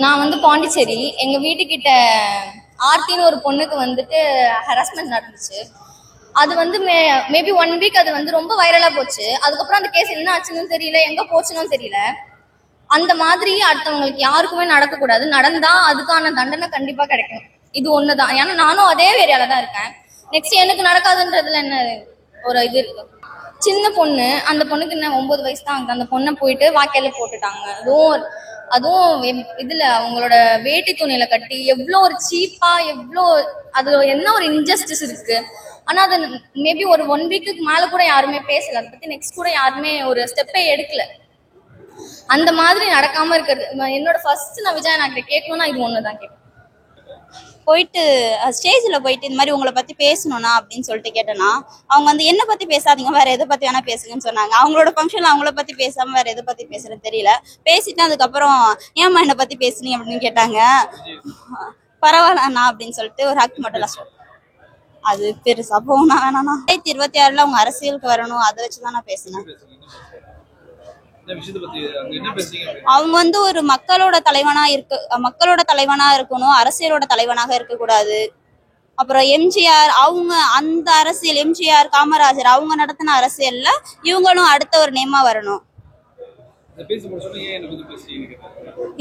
நான் வந்து பாண்டிச்சேரி, எங்க வீட்டுக்கிட்ட ஆர்த்தின்னு ஒரு பொண்ணுக்கு வந்துட்டு ஹராஸ்மெண்ட் நடந்துச்சு. அது வந்து மேபி 1 வீக் அது வந்து ரொம்ப வைரலா போச்சு. அதுக்கப்புறம் அந்த கேஸ் என்ன ஆச்சுன்னு தெரியல, எங்க போச்சுன்னு தெரியல. அந்த மாதிரி அடுத்தவங்களுக்கு யாருக்குமே நடக்கக்கூடாது. நடந்தா அதுக்கான தண்டனை கண்டிப்பா கிடைக்கும். இது ஒண்ணுதான். ஏன்னா நானும் அதே ஏரியால தான் இருக்கேன். நெக்ஸ்ட் எனக்கு நடக்காதுன்றதுல என்ன ஒரு இது இருக்கு. சின்ன பொண்ணு, அந்த பொண்ணுக்கு என்ன 9 வயசு தான் ஆகுது. அந்த பொண்ணை போயிட்டு வாக்கையில போட்டுட்டாங்க. அதுவும் இதுல அவங்களோட வேட்டி துணியில கட்டி எவ்வளோ ஒரு சீப்பா, எவ்வளோ அது என்ன ஒரு இன்ஜஸ்டிஸ் இருக்கு. ஆனா அது மேபி ஒரு 1 வீக்குக்கு மேல கூட யாருமே பேசல. அதை பத்தி நெக்ஸ்ட் கூட யாருமே ஒரு ஸ்டெப்பே எடுக்கல. அந்த மாதிரி நடக்காம இருக்கிறது என்னோட ஃபர்ஸ்ட் நான் விஜய் நான் கேட்கணும்னா இது ஒண்ணுதான் கேட்பேன். போயிட்டு ஸ்டேஜ்ல போயிட்டு இந்த மாதிரி உங்களை பத்தி பேசணும்னா அப்படின்னு சொல்லிட்டு கேட்டேன்னா அவங்க வந்து என்ன பத்தி பேசாதீங்க, வேற எதை பத்தி வேணா பேசுங்கன்னு சொன்னாங்க. அவங்களோட ஃபங்க்ஷன்ல அவங்கள பத்தி பேசாம வேற எதை பத்தி பேசுறது தெரியல. பேசிட்டு அதுக்கப்புறம் ஏமா என்னை பத்தி பேசுனீங்க அப்படின்னு கேட்டாங்க. பரவாயில்லண்ணா அப்படின்னு சொல்லிட்டு ஒரு ஹக் மட்டும் லாஸ்ட். அது பெருசா போனா வேணாண்ணா. 2026 அவங்க அரசியலுக்கு வரணும், அதை வச்சுதான் நான் பேசினேன். அவங்க வந்து ஒரு மக்களோட தலைவனா இருக்கணும், அரசியலோட தலைவனாக இருக்கக்கூடாது. அப்புறம் எம்ஜிஆர் அவங்க அந்த அரசியல், எம்ஜிஆர் காமராஜர் அவங்க நடத்தின அரசியல்ல இவங்களும் அடுத்த ஒரு நேமா வரணும்.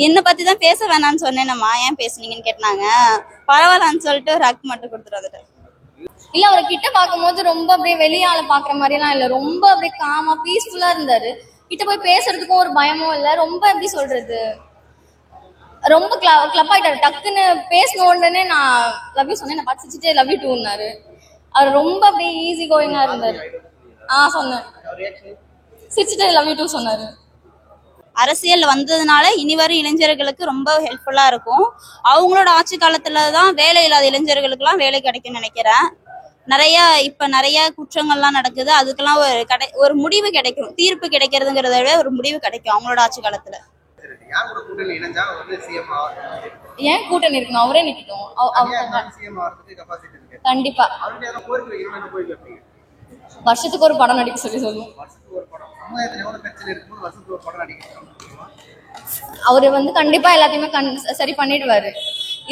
என்ன பத்தி தான் பேச வேணாம்னு சொன்னேன்னம்மா, ஏன் பேசுனீங்கன்னு கேட்டாங்க. பரவாயில்லன்னு சொல்லிட்டு ஒரு ஹக் மட்டும் கொடுத்துட்டு வந்துட்டேன். இல்ல அவரை கிட்ட பாக்கும்போது ரொம்ப அப்படியே வெளியால பாக்குற மாதிரி எல்லாம் இல்ல, ரொம்ப அப்படியே காமா பீஸ்ஃபுல்லா இருந்தாரு. கிட்ட போய் பேசுறதுக்கும் ஒரு பயமும் இல்ல. ரொம்ப எப்படி சொல்றது, ரொம்ப கிளப் ஆயிட்டாரு. டக்குன்னு பேசின உடனே நான் லவ் யூ சொன்னேன், நான் பார்த்து சிரிச்சிட்டே லவ் யூ டூன்னாரு. அவர் ரொம்ப அப்படியே ஈஸி கோயிங்கா இருந்தாரு. சொன்னேன், சிரிச்சிட்டே லவ் யூ டூ சொன்னாரு. அரசியல் வந்ததுனால இனி வரும் இளைஞர்களுக்கு ரொம்ப ஹெல்ப்ஃபுல்லா இருக்கும். அவங்களோட ஆட்சி காலத்துலதான் வேலை இல்லாத இளைஞர்களுக்கு எல்லாம் வேலை கிடைக்கும்னு நினைக்கிறேன். நிறைய குற்றங்கள்லாம் நடக்குது. அதுக்கெல்லாம் ஒரு முடிவு கிடைக்கும், தீர்ப்பு கிடைக்கிறதுங்கிறத விட ஒரு முடிவு கிடைக்கும் அவங்களோட ஆட்சி காலத்துல. ஏன் கூட்டணி இருக்கணும், அவரே நிக்கட்டும். கண்டிப்பா வருஷத்துக்கு ஒரு படம் நடிக்க சொல்லுவோம். அவரு வந்து கண்டிப்பா எல்லாத்தையுமே சரி பண்ணிடுவாரு.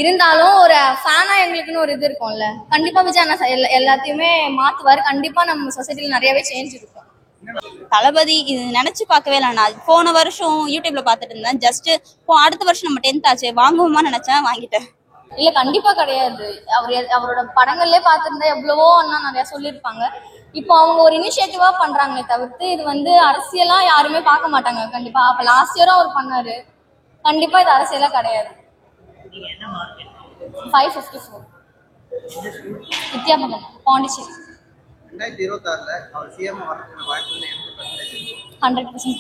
இருந்தாலும் ஒரு ஃபேனா எங்களுக்குன்னு ஒரு இது இருக்கும்ல, கண்டிப்பா விஜய் அண்ணா எல்லாத்தையுமே மாத்துவாரு. கண்டிப்பா நம்ம சொசைட்டில நிறையவே சேஞ்ச் இருக்கும். தளபதி இது நினைச்சு பார்க்கவே இல்லை. நான் போன வருஷம் யூடியூப்ல பாத்துட்டு இருந்தேன். ஜஸ்ட் அடுத்த வருஷம் நம்ம 10th ஆச்சு வாங்குவோமா நினைச்சேன், வாங்கிட்டேன். இல்ல கண்டிப்பா கிடையாது. அவரோட படங்கள்லயே பாத்துருந்தா எவ்வளவோ அண்ணா நிறைய சொல்லியிருப்பாங்க. இப்போ அவங்க ஒரு இனிஷியேட்டிவா பண்றாங்களே தவிர்த்து இது வந்து அரசியலா யாருமே பார்க்க மாட்டாங்க. கண்டிப்பா அப்ப லாஸ்ட் இயரும் அவர் பண்ணாரு. கண்டிப்பா இது அரசியலா கிடையாது. 554 வித்யாபவன், பாண்டிச்சேரி. 2026 அவர் சிஎம் வரதுக்கு வாய்ப்பு 100%.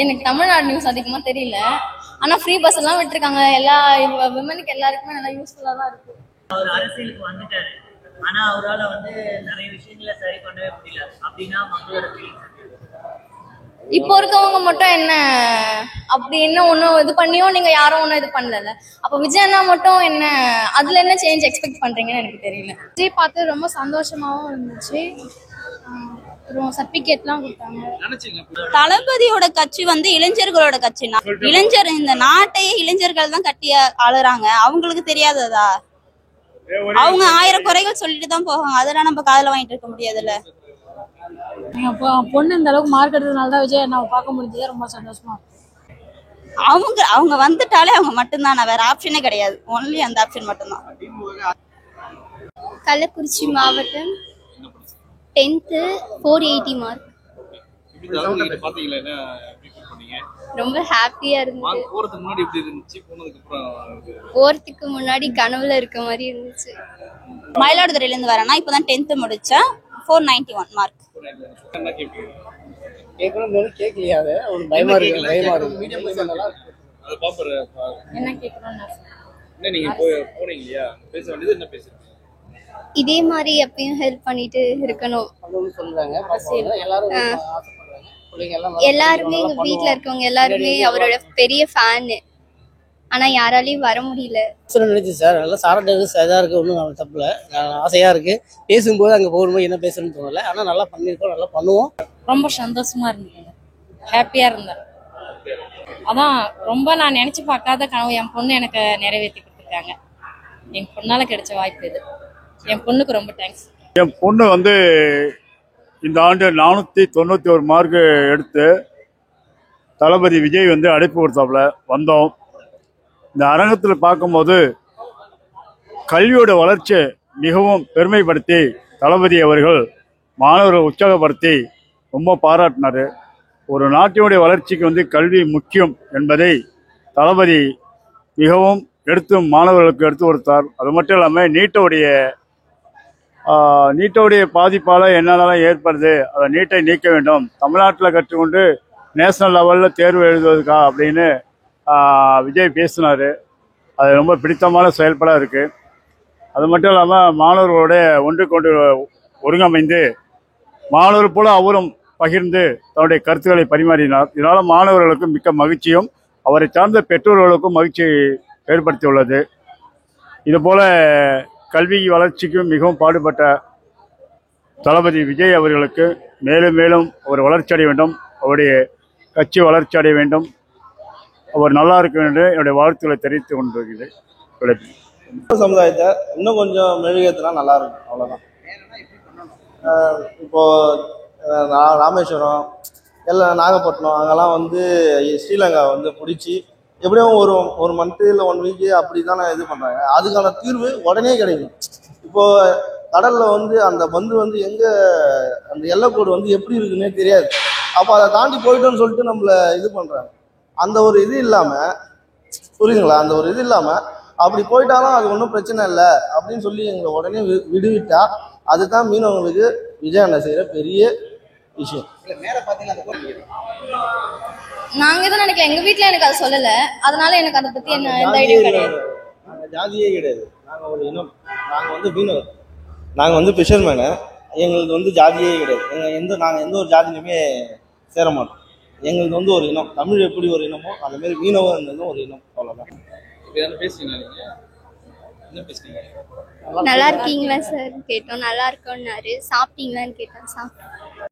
எனக்கு தமிழ்நாடு நியூஸ் அதிகமா தெரியல. ஆனா ஃப்ரீ பஸ் எல்லாம் விட்டுருக்காங்க. எல்லா விமனுக்கு எல்லாருக்குமே நல்லா யூஸ்ஃபுல்லா தான் இருக்கு. அவர் அரசியலுக்கு வந்துட்டாரு, ஆனா அவரால் வந்து நிறைய விஷயங்களை சரி பண்ணவே முடியல அப்படின்னா மக்களோட ஃபீலிங்ஸ். இப்போ இருக்கவங்க மட்டும் என்ன அப்படி என்ன ஒன்னும் இது பண்ணியும் நீங்க யாரும் ஒன்னும் இது பண்ணல. அப்ப விஜயண்ணா மட்டும் என்ன அதுல என்ன சேஞ்ச் எக்ஸ்பெக்ட் பண்றீங்கன்னு எனக்கு தெரியல. விஜய் பார்த்து ரொம்ப சந்தோஷமாவும் இருந்துச்சு. சர்டிபிகேட்லாம் கொடுத்தாங்க. தளபதியோட கட்சி வந்து இளைஞர்களோட கட்சினா, இளைஞர் இந்த நாட்டையே இளைஞர்கள் தான் கட்டி ஆளுறாங்க. அவங்களுக்கு தெரியாததா? அவங்க 1000 குறைகள் சொல்லிட்டு தான் போவாங்க. அதெல்லாம் நம்ம காதுல வாங்கிட்டு இருக்க முடியாதுல்ல. பொண்ணு இந்த அளவுக்கு மார்க் எடுத்ததுனால தான் விஜய் நான் பார்க்க முடிஞ்சது. ரொம்ப சந்தோஷமா இருக்கு. அவங்க வந்துட்டாலே அவங்க மட்டும்தான், வேற ஆப்ஷனே கிடையாது. ஒன்லி அந்த ஆப்ஷன் மட்டும்தான். கள்ளக்குறிச்சி மாவட்டம் 10th 480 மார்க். ரொம்ப ஹாப்பியா இருந்துச்சு. போறதுக்கு முன்னாடி கனவுல இருக்க மாதிரி இருந்துச்சு. மயிலாடுதுறையில இருந்து வரேன்னா இப்பதான் 10th முடிச்சேன். 491 மார்க். இதே மாதிரி எப்பயும் ஹெல்ப் பண்ணிட்டு இருக்கணும். எல்லாருமே எங்க வீட்டுல இருக்கவங்க எல்லாருமே அவரோட பெரிய ஃபேன். ஆனா யாராலையும் வர முடியல. நினைச்சு சார் நல்லா சாரட்டா இருக்கு. ஒன்றும் தப்பு இல்லை, ஆசையா இருக்கு. பேசும்போது அங்கே போகும்போது என்ன பேசுறதுன்னு தோணலை. ஆனால் நல்லா பண்ணியிருக்கோம், நல்லா பண்ணுவோம். ரொம்ப சந்தோஷமா இருந்தது, ஹாப்பியா இருந்தேன். அதான் ரொம்ப நான் நினைச்சு பார்க்காத கனவு என் பொண்ணு எனக்கு நிறைவேற்றி கொடுத்துருக்காங்க. என் பொண்ணால கிடைச்ச வாய்ப்பு இது. என் பொண்ணுக்கு ரொம்ப தேங்க்ஸ். என் பொண்ணு வந்து இந்த ஆண்டு 491 மார்க் எடுத்து தளபதி விஜய் வந்து அழைப்பு கொடுத்தாப்புல வந்தோம். இந்த அரங்கத்தில் பார்க்கும்போது கல்வியோட வளர்ச்சியை மிகவும் பெருமைப்படுத்தி தளபதி அவர்கள் மாணவர்களை உற்சாகப்படுத்தி ரொம்ப பாராட்டினார். ஒரு நாட்டினுடைய வளர்ச்சிக்கு வந்து கல்வி முக்கியம் என்பதை தளபதி மிகவும் மாணவர்களுக்கு எடுத்து கொடுத்தார். அது மட்டும் இல்லாமல் நீட்டோடைய பாதிப்பால் என்னென்னலாம் ஏற்படுது, அதை நீட்டை நீக்க வேண்டும், தமிழ்நாட்டில் கற்றுக்கொண்டு நேஷனல் லெவலில் தேர்வு எழுதுவதுக்கா அப்படின்னு விஜய் பேசினார். அது ரொம்ப பிடித்தமான செயல்பாடாக இருக்குது. அது மட்டும் இல்லாமல் மாணவர்களோட ஒன்றுக்கொண்டு ஒருங்கமைந்து மாணவர் போல அவரும் பகிர்ந்து தன்னுடைய கருத்துக்களை பரிமாறினார். இதனால் மாணவர்களுக்கு மிக்க மகிழ்ச்சியும் அவரை சார்ந்த பெற்றோர்களுக்கும் மகிழ்ச்சி ஏற்படுத்தியுள்ளது. இதுபோல கல்வி வளர்ச்சிக்கும் மிகவும் பாடுபட்ட தளபதி விஜய் அவர்களுக்கு மேலும் மேலும் அவர் வளர்ச்சி அடைய வேண்டும், அவருடைய கட்சி வளர்ச்சி அடைய வேண்டும், அவர் நல்லா இருக்க வேண்டும் என்னுடைய வாழ்த்துக்களை தெரிவித்துக் கொண்டிருக்கிறேன். சமுதாயத்தை இன்னும் கொஞ்சம் மெழுகேற்றினா நல்லா இருக்கும், அவ்வளோதான். இப்போ ராமேஸ்வரம் எல்லாம் நாகப்பட்டினம் அங்கெல்லாம் வந்து ஸ்ரீலங்கா வந்து பிடிச்சி எப்படியும் ஒரு மந்த்து இல்லை 1 வீக்கு அப்படி தானே இது பண்ணுறாங்க. அதுக்கான தீர்வு உடனே கிடைக்கும். இப்போ கடலில் வந்து அந்த பந்து வந்து எங்கே அந்த எல்லைக்கோடு வந்து எப்படி இருக்குன்னே தெரியாது. அப்போ அதை தாண்டி போயிட்டோன்னு சொல்லிட்டு நம்மளை இது பண்ணுறாங்க. அந்த ஒரு இது இல்லாமல், புரியுதுங்களா, அந்த ஒரு இது இல்லாமல் அப்படி போயிட்டாலும் அது ஒன்றும் பிரச்சனை இல்லை அப்படின்னு சொல்லி எங்களை உடனே விடுவிட்டா அதுதான் மீனவங்களுக்கு விஜய் அண்ணன் செய்கிற பெரிய விஷயம். நாங்க எதுவும் நினைக்கல, எங்க வீட்ல எனக்கு அதை சொல்லல, அதனால எனக்கு அதை பத்தி என்ன எந்த ஐடியா கிடையாது. நாங்கள் ஜாதியே கிடையாது, நாங்கள் ஒரு இனம். நாங்கள் வந்து மீனவர், நாங்கள் வந்து ஃபிஷர்மேனு. எங்களுக்கு வந்து ஜாதியே கிடையாது. நாங்கள் எந்த ஒரு ஜாதியிலுமே சேர மாட்டோம். எங்களுக்கு வந்து ஒரு இனம், தமிழ் எப்படி ஒரு இனமோ அந்த மாதிரி மீனவர்ன்றது ஒரு இனம், அவ்வளோதான். நல்லா இருக்கீங்களா சார் கேட்டோம், நல்லா இருக்கோன்னாரு. சாப்பிட்டீங்களான்னு கேட்டோம், சாப்பிட்டோம்.